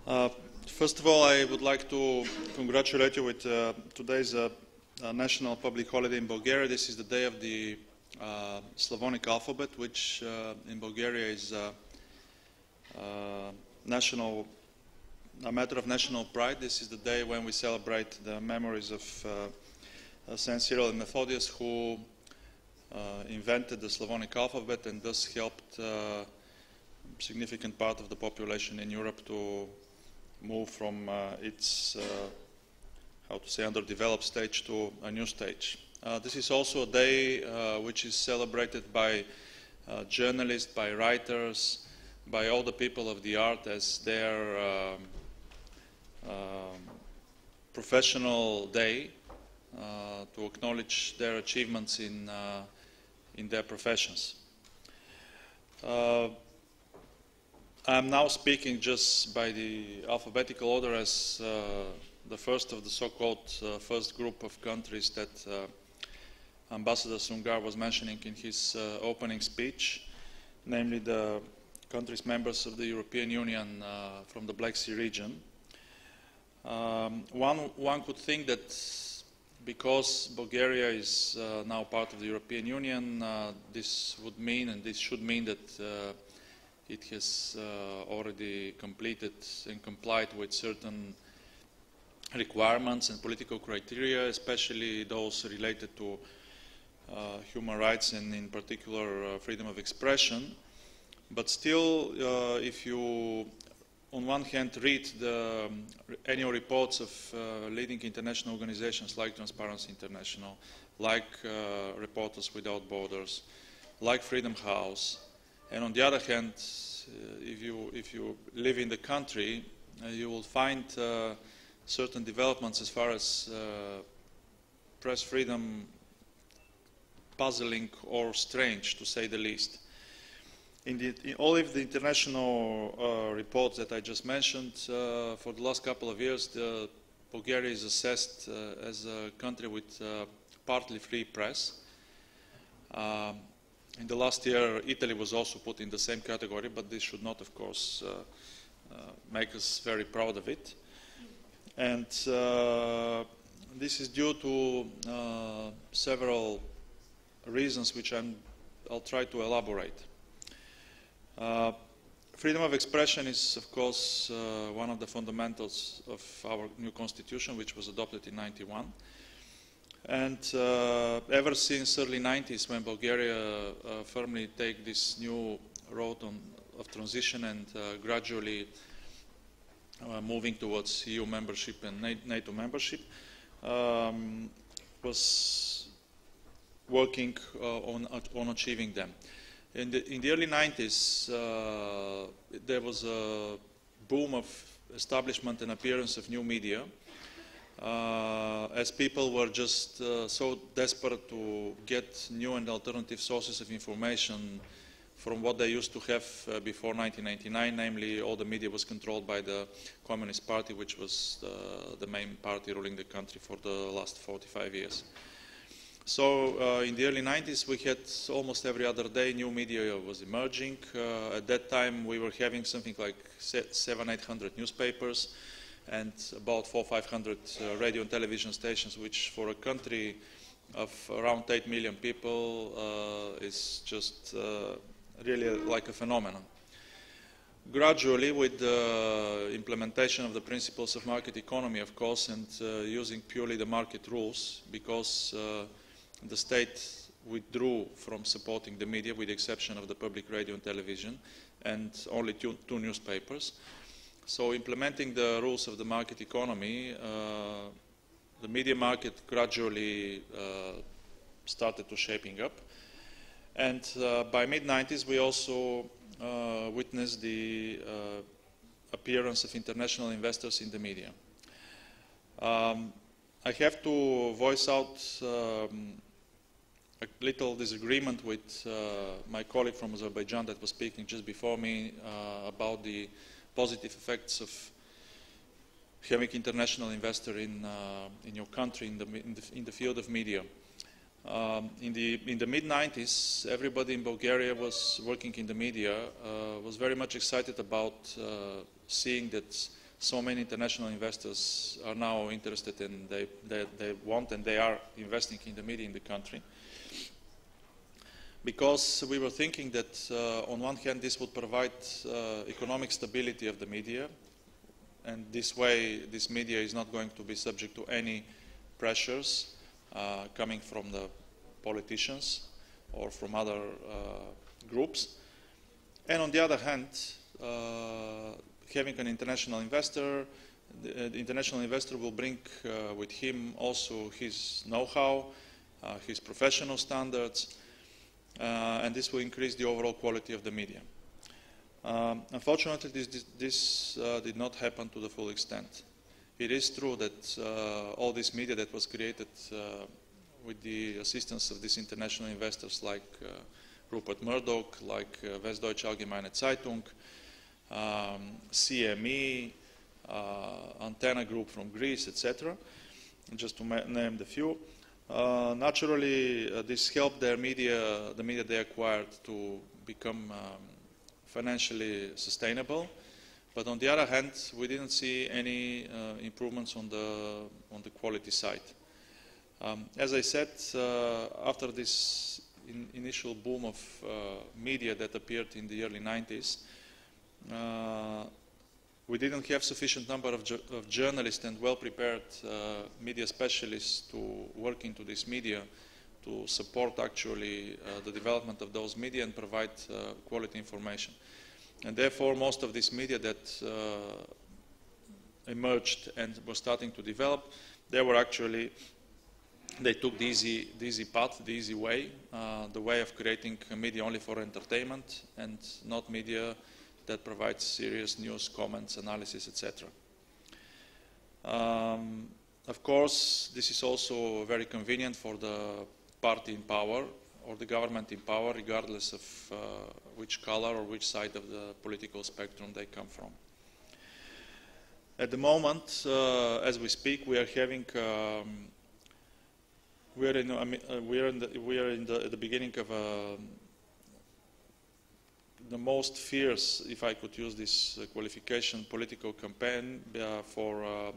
Uh, First of all, I would like to congratulate you with today's national public holiday in Bulgaria. This is the day of the Slavonic alphabet, which in Bulgaria is a matter of national pride. This is the day when we celebrate the memories of Saint Cyril and Methodius, who invented the Slavonic alphabet and thus helped a significant part of the population in Europe to move from its, underdeveloped stage to a new stage. This is also a day which is celebrated by journalists, by writers, by all the people of the art as their professional day to acknowledge their achievements in their professions. I'm now speaking just by the alphabetical order as the first of the so-called first group of countries that Ambassador Sungar was mentioning in his opening speech, namely the countries members of the European Union from the Black Sea region. One could think that because Bulgaria is now part of the European Union, this would mean, and this should mean, that it has already completed and complied with certain requirements and political criteria, especially those related to human rights and in particular freedom of expression. But still, if you on one hand read the annual reports of leading international organizations like Transparency International, like Reporters Without Borders, like Freedom House, and on the other hand, if you live in the country, you will find certain developments as far as press freedom puzzling or strange, to say the least. In all of the international reports that I just mentioned, for the last couple of years, Bulgaria is assessed as a country with partly free press. In the last year, Italy was also put in the same category, but this should not, of course, make us very proud of it. And this is due to several reasons, which I'll try to elaborate. Freedom of expression is, of course, one of the fundamentals of our new constitution, which was adopted in '91. And ever since early 90s, when Bulgaria firmly take this new road of transition and gradually moving towards EU membership and NATO membership, was working on achieving them. In the early 90s, there was a boom of establishment and appearance of new media, as people were just so desperate to get new and alternative sources of information from what they used to have before 1999, namely all the media was controlled by the Communist Party, which was the main party ruling the country for the last 45 years. So in the early 90s, we had almost every other day new media was emerging. At that time, we were having something like 700-800 newspapers and about 400-500 radio and television stations, which for a country of around 8 million people is just really like a phenomenon. Gradually, with the implementation of the principles of market economy, of course, and using purely the market rules, because the state withdrew from supporting the media, with the exception of the public radio and television, and only two newspapers. So implementing the rules of the market economy, the media market gradually started to shaping up. And by mid-90s, we also witnessed the appearance of international investors in the media. I have to voice out a little disagreement with my colleague from Azerbaijan that was speaking just before me about the positive effects of having international investor in your country in the field of media. In the mid-90s, everybody in Bulgaria was working in the media, was very much excited about seeing that so many international investors are now interested in, they want and they are investing in the media in the country. Because we were thinking that on one hand this would provide economic stability of the media, and this way this media is not going to be subject to any pressures coming from the politicians or from other groups. And on the other hand, having an international investor, the international investor will bring with him also his know-how, his professional standards, and this will increase the overall quality of the media. Unfortunately, this did not happen to the full extent. It is true that all this media that was created with the assistance of these international investors like Rupert Murdoch, like Westdeutsche Allgemeine Zeitung, CME, Antenna Group from Greece, etc., just to name the few. Naturally, this helped their media, the media they acquired, to become financially sustainable. But on the other hand, we didn't see any improvements on the quality side. As I said, after this initial boom of media that appeared in the early 90s, we didn't have sufficient number of journalists and well-prepared media specialists to work into this media to support actually the development of those media and provide quality information. And therefore, most of this media that emerged and were starting to develop, they took the easy path, the easy way, the way of creating media only for entertainment and not media that provides serious news, comments, analysis, etc. Of course, this is also very convenient for the party in power or the government in power, regardless of which color or which side of the political spectrum they come from. At the moment, as we speak, we are having we are at the beginning of the most fierce, if I could use this qualification, political campaign for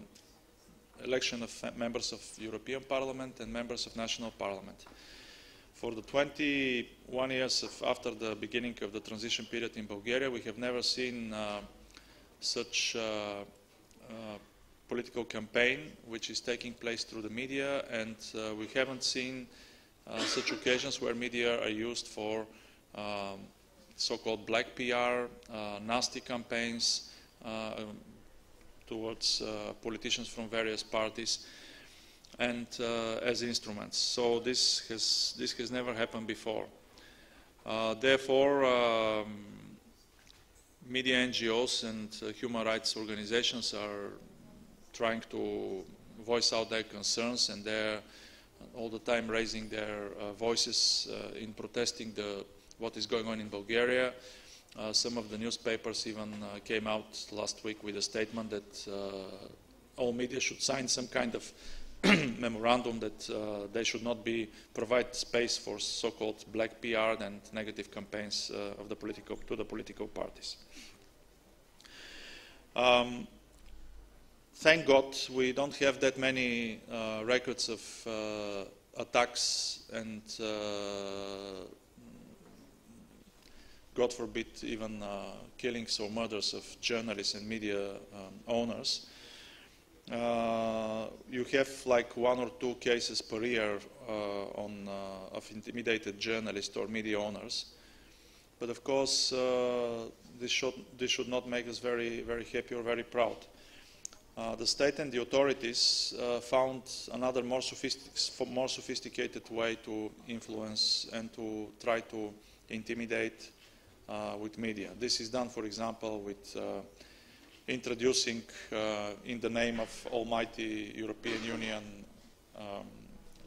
election of members of European Parliament and members of national parliament. For the 21 years after the beginning of the transition period in Bulgaria, we have never seen such political campaign which is taking place through the media, and we haven't seen such occasions where media are used for so-called black PR, nasty campaigns towards politicians from various parties, and as instruments. So this has never happened before. Therefore, media NGOs and human rights organizations are trying to voice out their concerns, and they're all the time raising their voices in protesting what is going on in Bulgaria. Some of the newspapers even came out last week with a statement that all media should sign some kind of memorandum that they should not provide space for so-called black PR and negative campaigns of the political parties. Thank God we don't have that many records of attacks and God forbid even killings or murders of journalists and media owners. You have like 1 or 2 cases per year of intimidated journalists or media owners. But of course, this should not make us very, very happy or very proud. The state and the authorities found another more sophisticated way to influence and to try to intimidate with media. This is done, for example, with introducing, in the name of almighty European Union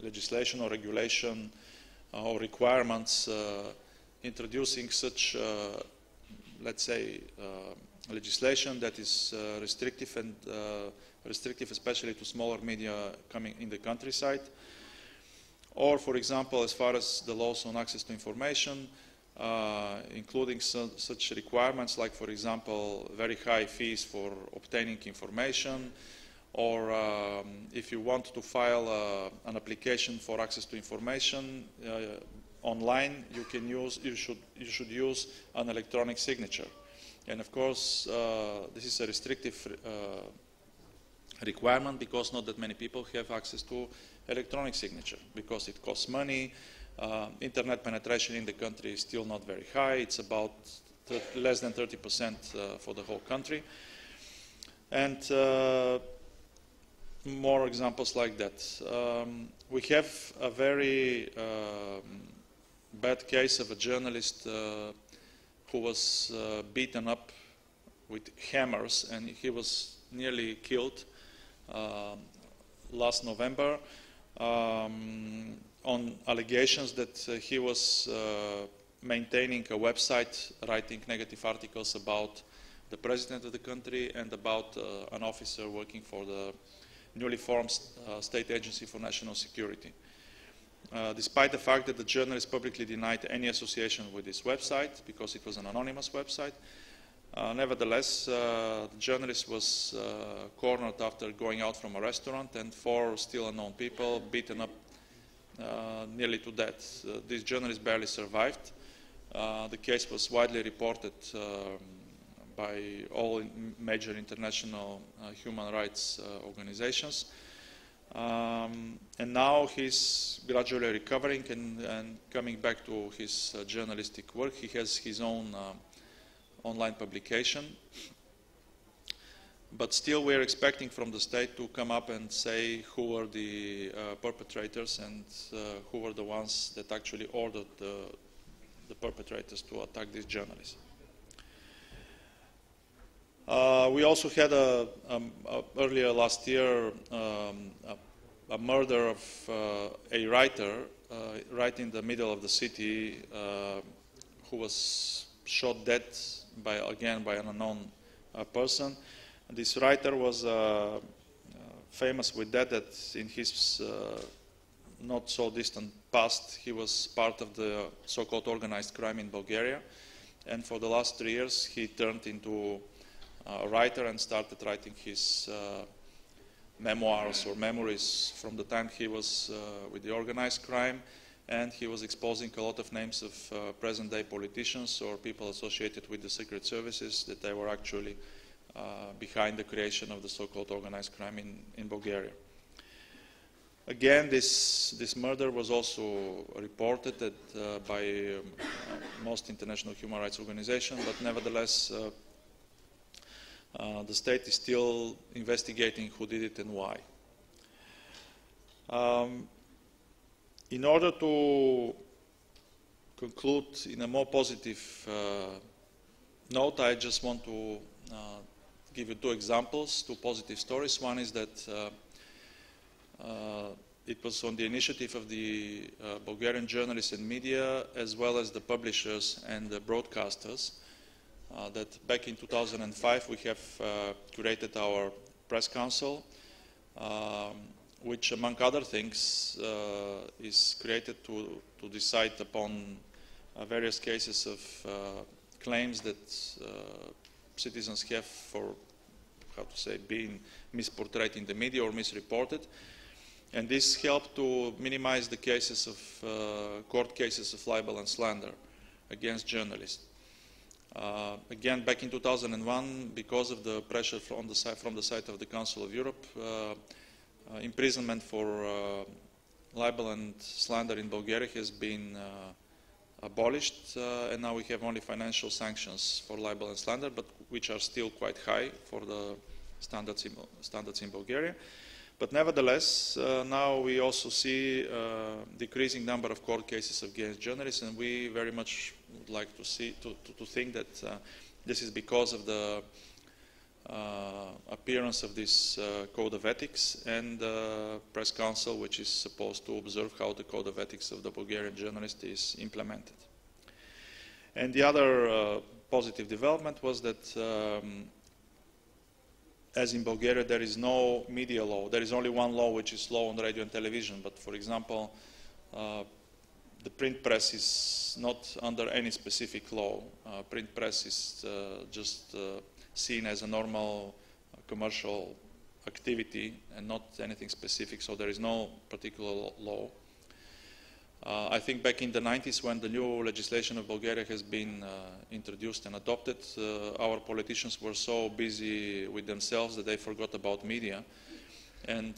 legislation or regulation or requirements, introducing such, let's say, legislation that is restrictive, and restrictive especially to smaller media coming in the countryside. Or, for example, as far as the laws on access to information, including such requirements like, for example, very high fees for obtaining information, or if you want to file an application for access to information online, you should use an electronic signature. And of course, this is a restrictive requirement because not that many people have access to electronic signature, because it costs money. Internet penetration in the country is still not very high. It's about less than 30% for the whole country. And more examples like that. We have a very bad case of a journalist who was beaten up with hammers, and he was nearly killed last November on allegations that he was maintaining a website writing negative articles about the president of the country and about an officer working for the newly formed State Agency for National Security. Despite the fact that the journalist publicly denied any association with this website because it was an anonymous website, nevertheless, the journalist was cornered after going out from a restaurant, and 4 still unknown people beaten up nearly to death. This journalist barely survived. The case was widely reported by all major international human rights organizations. And now he's gradually recovering and coming back to his journalistic work. He has his own online publication. But still we're expecting from the state to come up and say who were the perpetrators and who were the ones that actually ordered the perpetrators to attack this journalist. We also had earlier last year a murder of a writer right in the middle of the city who was shot dead again by an unknown person. This writer was famous with that in his not so distant past he was part of the so-called organized crime in Bulgaria, and for the last 3 years he turned into a writer and started writing his memoirs or memories from the time he was with the organized crime, and he was exposing a lot of names of present-day politicians or people associated with the secret services that they were actually behind the creation of the so-called organized crime in Bulgaria. Again, this murder was also reported by most international human rights organizations, but nevertheless the state is still investigating who did it and why. In order to conclude in a more positive note, I just want to give you 2 examples, 2 positive stories. One is that it was on the initiative of the Bulgarian journalists and media, as well as the publishers and the broadcasters, that back in 2005 we have created our press council, which among other things is created to decide upon various cases of claims that citizens have for, being misportrayed in the media or misreported. And this helped to minimize the cases of court cases of libel and slander against journalists. Again, back in 2001, because of the pressure from the side of the Council of Europe, imprisonment for libel and slander in Bulgaria has been abolished, and now we have only financial sanctions for libel and slander, but which are still quite high for the standards in Bulgaria. But nevertheless, now we also see a decreasing number of court cases against journalists, and we very much would like to think that this is because of the appearance of this Code of Ethics and the Press Council, which is supposed to observe how the Code of Ethics of the Bulgarian journalist is implemented. And the other positive development was that as in Bulgaria, there is no media law. There is only one law, which is law on radio and television. But for example, the print press is not under any specific law. Print press is just seen as a normal commercial activity and not anything specific, so there is no particular law. I think back in the 90s, when the new legislation of Bulgaria has been introduced and adopted, our politicians were so busy with themselves that they forgot about media. And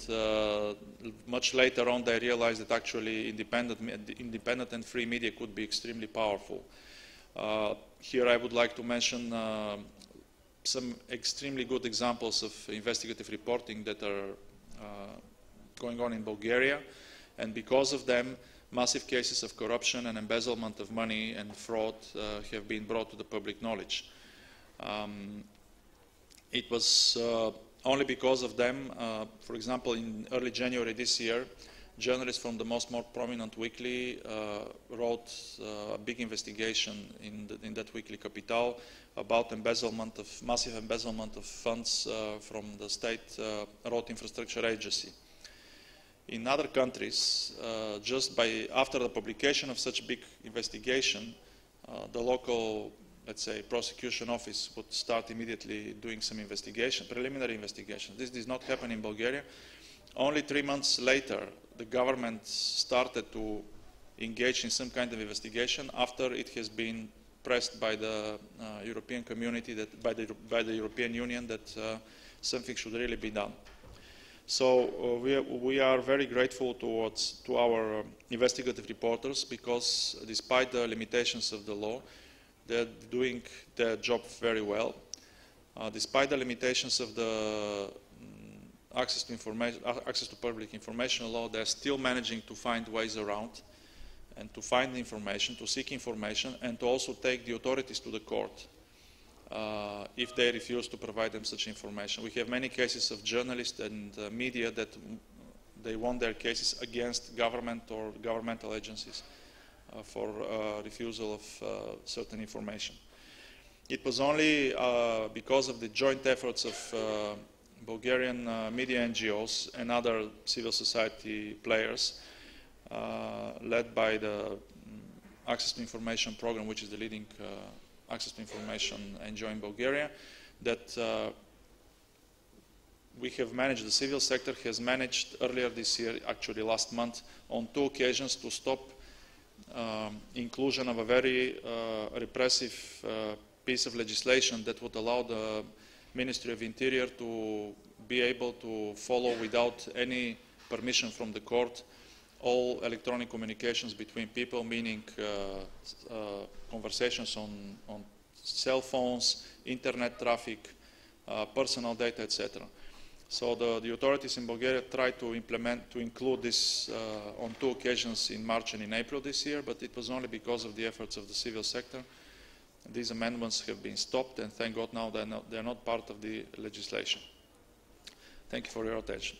much later on, they realized that actually independent and free media could be extremely powerful. Here I would like to mention some extremely good examples of investigative reporting that are going on in Bulgaria, and because of them, massive cases of corruption and embezzlement of money and fraud have been brought to the public knowledge. It was only because of them, for example, in early January this year, journalists from the more prominent weekly wrote a big investigation in that weekly, Capital, about massive embezzlement of funds from the state road infrastructure agency. In other countries, after the publication of such big investigation, the local, let's say, prosecution office would start immediately doing some preliminary investigation. This did not happen in Bulgaria. Only 3 months later, the government started to engage in some kind of investigation after it has been pressed by the European community, by the European Union, that something should really be done. So we are very grateful to our investigative reporters, because despite the limitations of the law, they're doing their job very well. Despite the limitations of the access to public information law, they're still managing to find ways around and to find information, to seek information, and to also take the authorities to the court if they refuse to provide them such information. We have many cases of journalists and media that they won their cases against government or governmental agencies for refusal of certain information. It was only because of the joint efforts of Bulgarian media NGOs and other civil society players, led by the Access to Information program, which is the leading access to information NGO in Bulgaria, that we have managed, the civil sector has managed earlier this year, actually last month, on 2 occasions to stop inclusion of a very repressive piece of legislation that would allow the Ministry of Interior to be able to follow without any permission from the court all electronic communications between people, meaning conversations on cell phones, internet traffic, personal data, etc. So the authorities in Bulgaria tried to include this on 2 occasions in March and in April this year, but it was only because of the efforts of the civil sector. These amendments have been stopped, and thank God now they are not part of the legislation. Thank you for your attention.